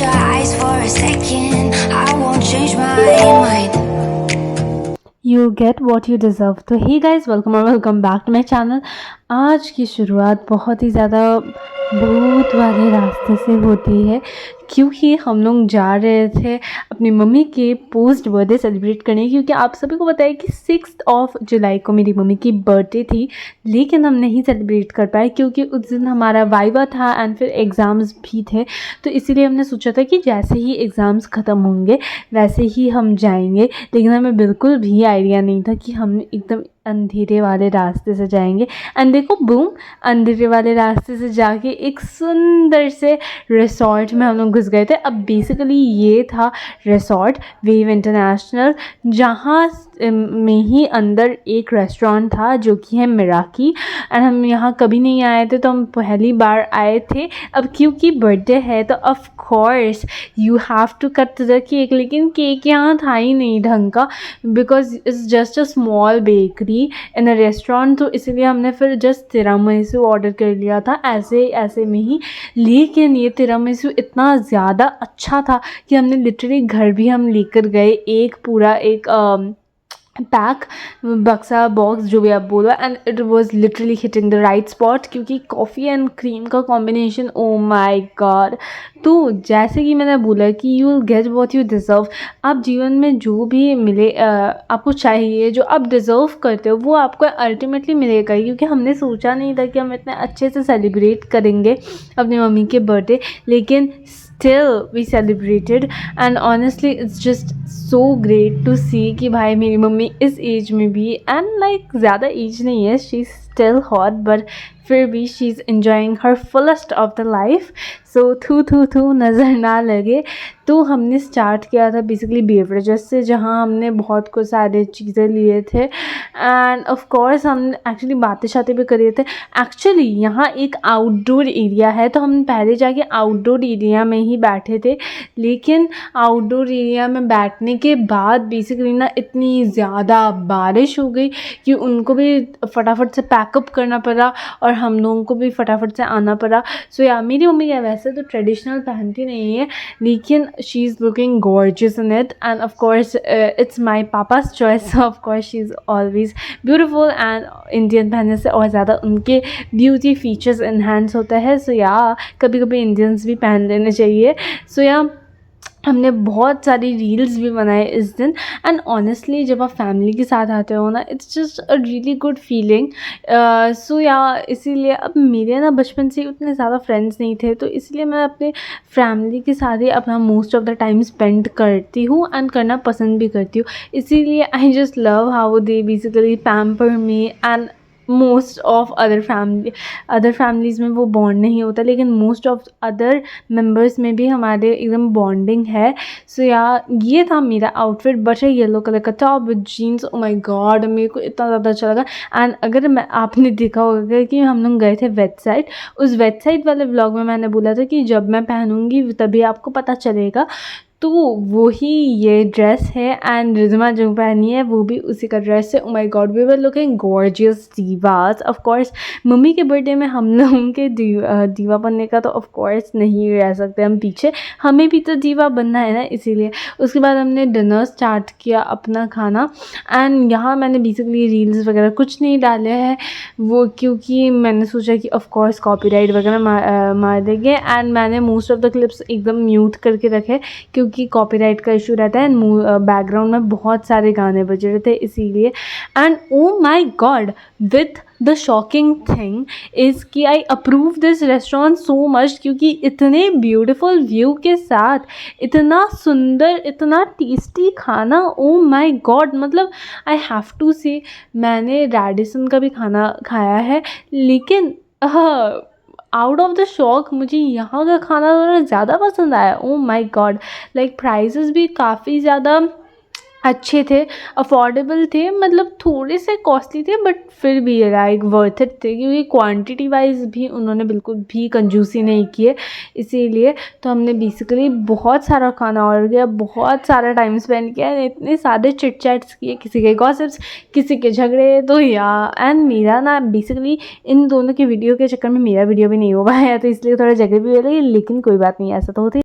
your eyes for a second, I won't change my mind. You get what you deserve. तो hey guys, welcome और welcome back to my channel. आज की शुरुआत बहुत ही ज़्यादा भूत वाले रास्ते से होती है, क्योंकि हम लोग जा रहे थे अपनी मम्मी के पोस्ट बर्थडे सेलिब्रेट करने। क्योंकि आप सभी को पता है कि 6 जुलाई को मेरी मम्मी की बर्थडे थी, लेकिन हम नहीं सेलिब्रेट कर पाए क्योंकि उस दिन हमारा वाइवा था एंड फिर एग्ज़ाम्स भी थे। तो इसीलिए हमने सोचा था कि जैसे ही एग्ज़ाम्स ख़त्म होंगे वैसे ही हम जाएंगे, लेकिन हमें बिल्कुल भी आइडिया नहीं था कि हम एकदम अंधेरे वाले रास्ते से जाएंगे। एंड देखो बूम, अंधेरे वाले रास्ते से जाके एक सुंदर से रिसॉर्ट में हम लोग घुस गए थे। अब बेसिकली ये था रिसॉर्ट वेव इंटरनेशनल, जहाँ में ही अंदर एक रेस्टोरेंट था जो कि है मिराकी। एंड हम यहाँ कभी नहीं आए थे, तो हम पहली बार आए थे। अब क्योंकि बर्थडे है तो of course you have to cut the cake, लेकिन केक यहाँ था ही नहीं ढंग का, because it's just a small bakery in a restaurant. तो इसलिए हमने फिर जस्ट तिरामिसू ऑर्डर कर लिया था ऐसे में ही। लेकिन ये तिरामिसू इतना ज़्यादा अच्छा था कि हमने लिटरली घर भी हम लेकर गए एक पूरा एक पैक, बक्सा, बॉक्स, जो भी आप बोलो। And it was literally hitting the right spot, क्योंकि कॉफ़ी एंड क्रीम का कॉम्बिनेशन, ओ माई गॉड। तो जैसे कि मैंने बोला कि you will get what you deserve. आप जीवन में जो भी मिले आपको चाहिए, जो आप डिज़र्व करते हो, वो आपको अल्टीमेटली मिलेगा। क्योंकि हमने सोचा नहीं था कि हम इतने अच्छे से सेलिब्रेट करेंगे अपनी मम्मी के बर्थडे, लेकिन still we celebrated and honestly it's just so great to see कि भाई मेरी मम्मी इस एज में भी, and like ज़्यादा एज नहीं है, she is still hot but फिर भी she is enjoying her fullest of the life। सो थू नज़र ना लगे। तो हमने स्टार्ट किया था बेसिकली बेवरेजेस से, जहाँ हमने बहुत कुछ सारे चीज़ें लिए थे। एंड ऑफ कोर्स हम एक्चुअली बातें शातें भी कर रहे थे। एक्चुअली यहाँ एक आउटडोर एरिया है, तो हम पहले जाके आउटडोर एरिया में ही बैठे थे। लेकिन आउटडोर एरिया में बैठने के बाद बेसिकली ना इतनी ज़्यादा बारिश हो गई कि उनको भी फटाफट से पैकअप करना पड़ा और हम लोगों को भी फटाफट से आना पड़ा। सो या मेरी मम्मी क्या वैसे तो ट्रेडिशनल पहनती नहीं है, लेकिन she is looking gorgeous in it. End of course it's my papa's choice, of course she is always beautiful. And Indian पहनने से और ज़्यादा उनके ब्यूटी फीचर्स इन्हांस होता है। सो या कभी कभी इंडियंस भी पहन लेने चाहिए। सो या हमने बहुत सारी रील्स भी बनाए इस दिन। एंड ऑनेस्टली जब आप फैमिली के साथ आते हो ना, it's just a really good feeling. So या इसीलिए अब मेरे ना बचपन से उतने ज़्यादा फ्रेंड्स नहीं थे, तो इसलिए मैं अपने फैमिली के साथ ही अपना most of the time spend करती हूँ एंड करना पसंद भी करती हूँ। इसीलिए I just love how they basically pamper me. And most of other families में वो बॉन्ड नहीं होता, लेकिन मोस्ट ऑफ अदर मेंबर्स में भी हमारे एकदम बॉन्डिंग है। सो या ये था मेरा आउटफिट, बट येलो कलर का top with jeans. Oh my God, मेरे को इतना ज़्यादा अच्छा लगा। एंड अगर आपने देखा होगा कि हम लोग गए थे वेस्ट साइड, उस वेस्ट साइड वाले व्लॉग में मैंने बोला था कि जब मैं पहनूंगी तभी आपको पता चलेगा। तो वही ये ड्रेस है। एंड रिजमा जो पहनी है वो भी उसी का ड्रेस है। Oh my god, we were looking gorgeous divas. Of course mummy के बर्थडे में हम लोगों के दीवा बनने का तो ऑफ कोर्स नहीं रह सकते हम पीछे, हमें भी तो दीवा बनना है ना, इसीलिए। उसके बाद हमने डिनर स्टार्ट किया अपना खाना। एंड यहाँ मैंने बेसिकली रील्स वगैरह कुछ नहीं डाले हैं वो, क्योंकि मैंने सोचा कि ऑफ कोर्स कॉपीराइट वगैरह मार देंगे। एंड मैंने मोस्ट ऑफ द क्लिप्स एकदम म्यूट करके रखे, क्योंकि कॉपीराइट का इशू रहता है। बैकग्राउंड में बहुत सारे गाने बज रहे थे इसीलिए। And oh my god, with the shocking thing is कि I approve this restaurant so much, क्योंकि इतने ब्यूटीफुल व्यू के साथ इतना सुंदर, इतना टेस्टी खाना। ओ माय गॉड, मतलब आई हैव टू से, मैंने रेडिसन का भी खाना खाया है, लेकिन आउट ऑफ द शॉक मुझे यहाँ का खाना थोड़ा ज़्यादा पसंद आया। ओ माय गॉड, लाइक प्राइसेस भी काफ़ी ज़्यादा अच्छे थे, अफोर्डेबल थे, मतलब थोड़े से कॉस्टली थे बट फिर भी लाइक वर्थ इट थे, क्योंकि क्वांटिटी वाइज भी उन्होंने बिल्कुल भी कंजूसी नहीं किए। इसीलिए तो हमने बेसिकली बहुत सारा खाना ऑर्डर किया, बहुत सारा टाइम स्पेंड किया, इतने सारे चिट चैट्स किए, किसी के गॉसिप्स, किसी के झगड़े। तो या एंड मेरा ना बेसिकली इन दोनों की वीडियो के चक्कर में मेरा वीडियो भी नहीं हो पाया, तो इसलिए थोड़ा झगड़े भी हो रही, लेकिन कोई बात नहीं, ऐसा तो होता ही।